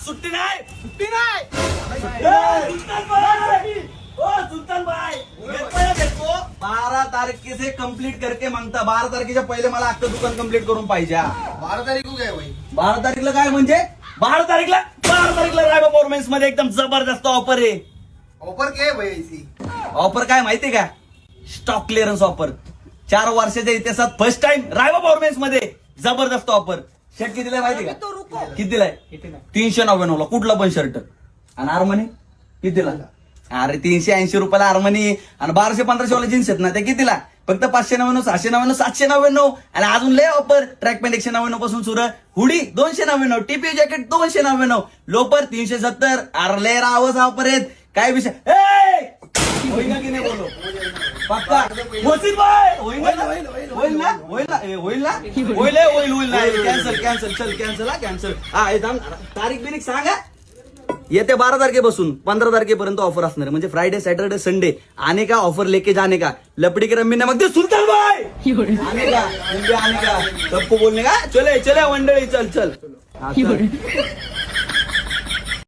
सुट्टी नाही. सुट्टी नाही. सुल्तान भाई देखो 12 तारीख से कंप्लीट करके मागता. 12 तारखेच्या पहिले मला अख्खं दुकान कंप्लीट करून पाहिजे. 12 तारीख को काय भाई? 12 तारीखला काय म्हणजे 12 तारीखला रायबा परफॉर्मन्स मध्ये एकदम जबरदस्त ऑफर आहे. ऑफर क्या है भाई ऐसी? ऑफर काय माहितीये का? Stock clearance offer. 4 वर्षाच्या इतिहासात फर्स्ट टाइम रायबा परफॉर्मन्स मध्ये जबरदस्त ऑफर. शर्ट कितीला आहे माहिती का? कितीला आहे? 399 ला कुठला पण शर्ट. आणि आर्मनी कितीला? अरे 380 रुपयाला आर्मनी. आणि 1200-1500 वाला जीन्स आहेत ना ते कितीला? फक्त 599, 699, 799. आणि अजून लय ऑफर. ट्रॅक पॅन्ट 199 पासून सुरू. हुडी 299, टीपी जॅकेट 299, लोपर 370. अरे लय रावस ऑफर आहेत. काय विषय होईल ना की नाही बोलो पक्का? मोहसिन भाई होईल ना? होईल ना? Cancel cancel. हा तारीख बिरीख सांगा. येत्या 12 तारखेपासून 15 तारखेपर्यंत ऑफर असणार आहे. म्हणजे फ्रायडे सॅटरडे संडे आने का ऑफर लेके जाने का. लपड़ी के रम्मी नमक दे सुल्तान भाई आने का सबको बोलने का. चले मंडळी चल.